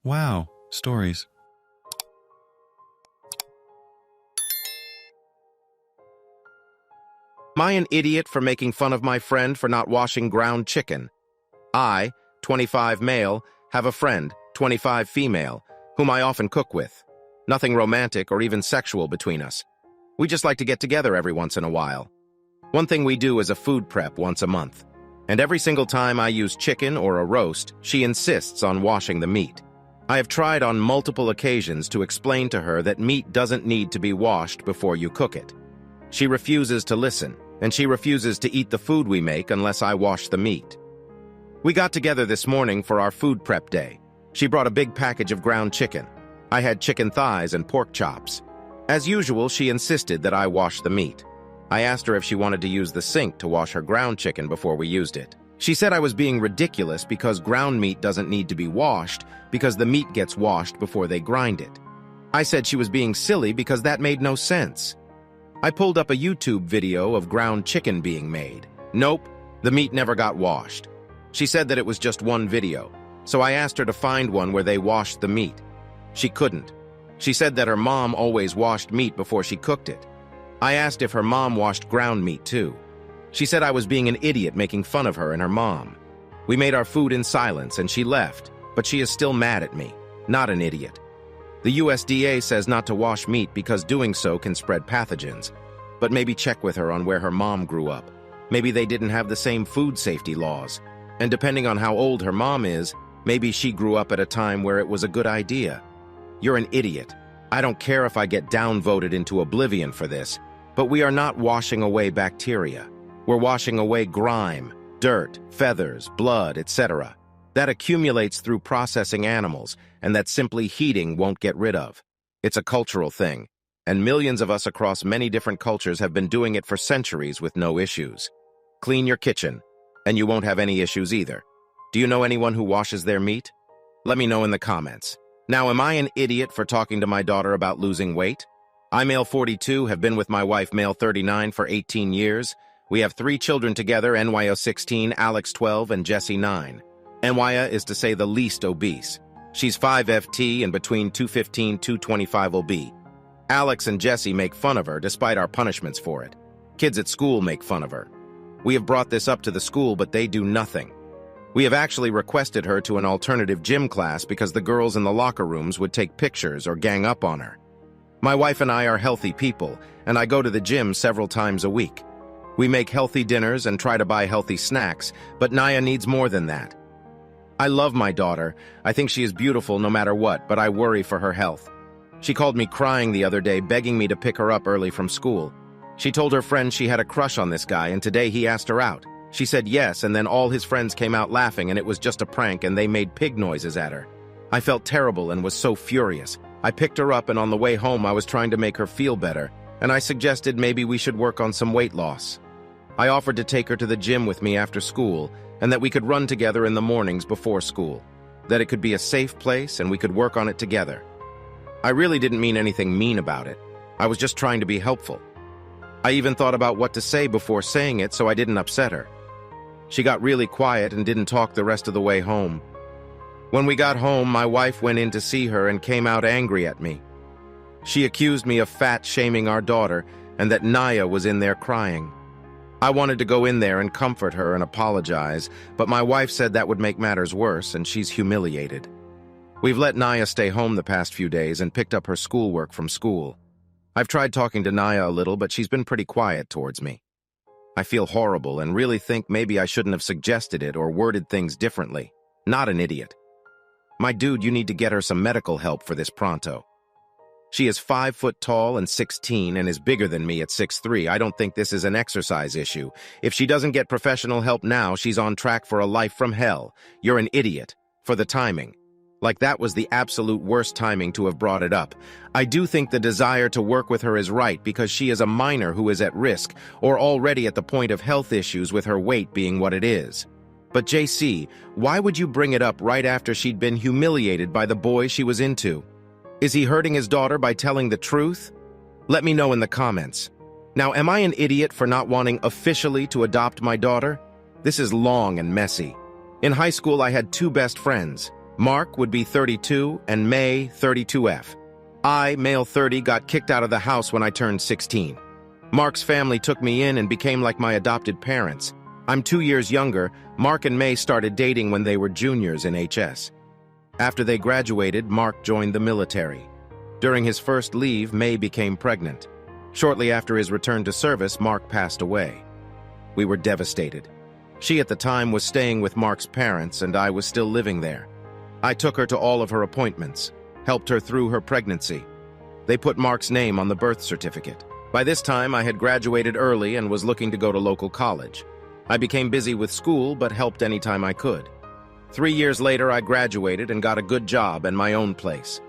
Wow, stories. Am I an idiot for making fun of my friend for not washing ground chicken? I, 25 male, have a friend, 25 female, whom I often cook with. Nothing romantic or even sexual between us. We just like to get together every once in a while. One thing we do is a food prep once a month. And every single time I use chicken or a roast, she insists on washing the meat. I have tried on multiple occasions to explain to her that meat doesn't need to be washed before you cook it. She refuses to listen, and she refuses to eat the food we make unless I wash the meat. We got together this morning for our food prep day. She brought a big package of ground chicken. I had chicken thighs and pork chops. As usual, she insisted that I wash the meat. I asked her if she wanted to use the sink to wash her ground chicken before we used it. She said I was being ridiculous because ground meat doesn't need to be washed because the meat gets washed before they grind it. I said she was being silly because that made no sense. I pulled up a YouTube video of ground chicken being made. Nope, the meat never got washed. She said that it was just one video, so I asked her to find one where they washed the meat. She couldn't. She said that her mom always washed meat before she cooked it. I asked if her mom washed ground meat too. She said I was being an idiot making fun of her and her mom. We made our food in silence and she left, but she is still mad at me, not an idiot. The USDA says not to wash meat because doing so can spread pathogens. But maybe check with her on where her mom grew up. Maybe they didn't have the same food safety laws. And depending on how old her mom is, maybe she grew up at a time where it was a good idea. You're an idiot. I don't care if I get downvoted into oblivion for this, but we are not washing away bacteria. We're washing away grime, dirt, feathers, blood, etc. That accumulates through processing animals, and that simply heating won't get rid of. It's a cultural thing, and millions of us across many different cultures have been doing it for centuries with no issues. Clean your kitchen, and you won't have any issues either. Do you know anyone who washes their meat? Let me know in the comments. Now, am I an idiot for talking to my daughter about losing weight? I, male 42, have been with my wife, male 39, for 18 years. We have 3 children together, NYO 16, Alex 12, and Jesse 9. NYA is to say the least obese. She's 5 FT and between 215 225 will be. Alex and Jesse make fun of her despite our punishments for it. Kids at school make fun of her. We have brought this up to the school, but they do nothing. We have actually requested her to an alternative gym class because the girls in the locker rooms would take pictures or gang up on her. My wife and I are healthy people, and I go to the gym several times a week. We make healthy dinners and try to buy healthy snacks, but Naya needs more than that. I love my daughter. I think she is beautiful no matter what, but I worry for her health. She called me crying the other day, begging me to pick her up early from school. She told her friend she had a crush on this guy, and today he asked her out. She said yes, and then all his friends came out laughing, and it was just a prank, and they made pig noises at her. I felt terrible and was so furious. I picked her up, and on the way home I was trying to make her feel better, and I suggested maybe we should work on some weight loss. I offered to take her to the gym with me after school, and that we could run together in the mornings before school. That it could be a safe place and we could work on it together. I really didn't mean anything mean about it. I was just trying to be helpful. I even thought about what to say before saying it so I didn't upset her. She got really quiet and didn't talk the rest of the way home. When we got home, my wife went in to see her and came out angry at me. She accused me of fat-shaming our daughter and that Naya was in there crying. I wanted to go in there and comfort her and apologize, but my wife said that would make matters worse and she's humiliated. We've let Naya stay home the past few days and picked up her schoolwork from school. I've tried talking to Naya a little, but she's been pretty quiet towards me. I feel horrible and really think maybe I shouldn't have suggested it or worded things differently. Not an idiot. My dude, you need to get her some medical help for this pronto. She is 5 foot tall and 16 and is bigger than me at 6'3". I don't think this is an exercise issue. If she doesn't get professional help now, she's on track for a life from hell. You're an idiot. For the timing. Like that was the absolute worst timing to have brought it up. I do think the desire to work with her is right because she is a minor who is at risk or already at the point of health issues with her weight being what it is. But JC, why would you bring it up right after she'd been humiliated by the boy she was into? Is he hurting his daughter by telling the truth? Let me know in the comments. Now, am I an idiot for not wanting officially to adopt my daughter? This is long and messy. In high school, I had 2 best friends. Mark would be 32 and May 32F. I, male 30, got kicked out of the house when I turned 16. Mark's family took me in and became like my adopted parents. I'm 2 years younger. Mark and May started dating when they were juniors in HS. After they graduated, Mark joined the military. During his first leave, May became pregnant. Shortly after his return to service, Mark passed away. We were devastated. She at the time was staying with Mark's parents, and I was still living there. I took her to all of her appointments, helped her through her pregnancy. They put Mark's name on the birth certificate. By this time, I had graduated early and was looking to go to local college. I became busy with school, but helped anytime I could. 3 years later, I graduated and got a good job and my own place.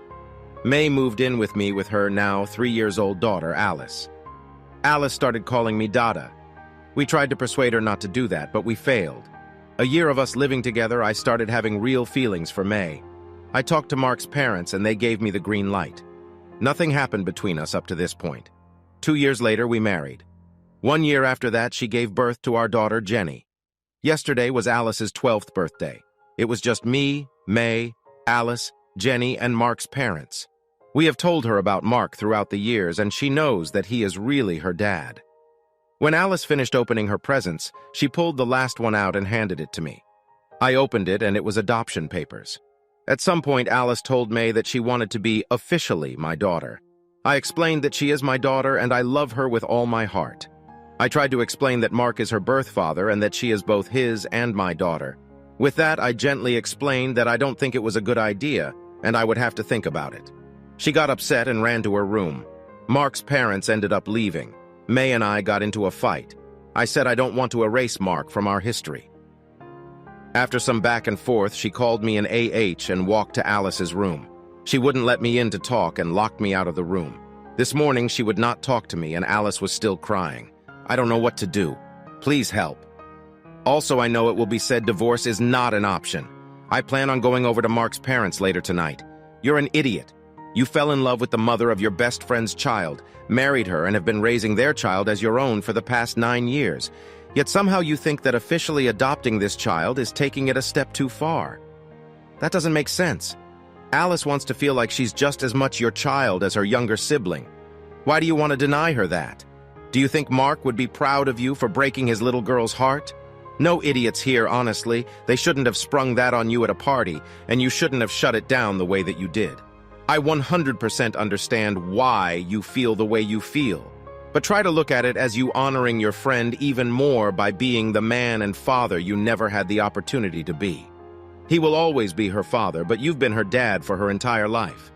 May moved in with me with her now 3-year-old daughter, Alice. Alice started calling me Dada. We tried to persuade her not to do that, but we failed. A year of us living together, I started having real feelings for May. I talked to Mark's parents and they gave me the green light. Nothing happened between us up to this point. 2 years later, we married. 1 year after that, she gave birth to our daughter, Jenny. Yesterday was Alice's 12th birthday. It was just me, May, Alice, Jenny, and Mark's parents. We have told her about Mark throughout the years, and she knows that he is really her dad. When Alice finished opening her presents, she pulled the last one out and handed it to me. I opened it, and it was adoption papers. At some point, Alice told May that she wanted to be officially my daughter. I explained that she is my daughter, and I love her with all my heart. I tried to explain that Mark is her birth father and that she is both his and my daughter. With that, I gently explained that I don't think it was a good idea, and I would have to think about it. She got upset and ran to her room. Mark's parents ended up leaving. May and I got into a fight. I said I don't want to erase Mark from our history. After some back and forth, she called me an AH and walked to Alice's room. She wouldn't let me in to talk and locked me out of the room. This morning, she would not talk to me and Alice was still crying. I don't know what to do. Please help. Also, I know it will be said divorce is not an option. I plan on going over to Mark's parents later tonight. You're an idiot. You fell in love with the mother of your best friend's child, married her, and have been raising their child as your own for the past 9 years. Yet somehow you think that officially adopting this child is taking it a step too far. That doesn't make sense. Alice wants to feel like she's just as much your child as her younger sibling. Why do you want to deny her that? Do you think Mark would be proud of you for breaking his little girl's heart? No idiots here, honestly. They shouldn't have sprung that on you at a party, and you shouldn't have shut it down the way that you did. I 100% understand why you feel the way you feel, but try to look at it as you honoring your friend even more by being the man and father you never had the opportunity to be. He will always be her father, but you've been her dad for her entire life.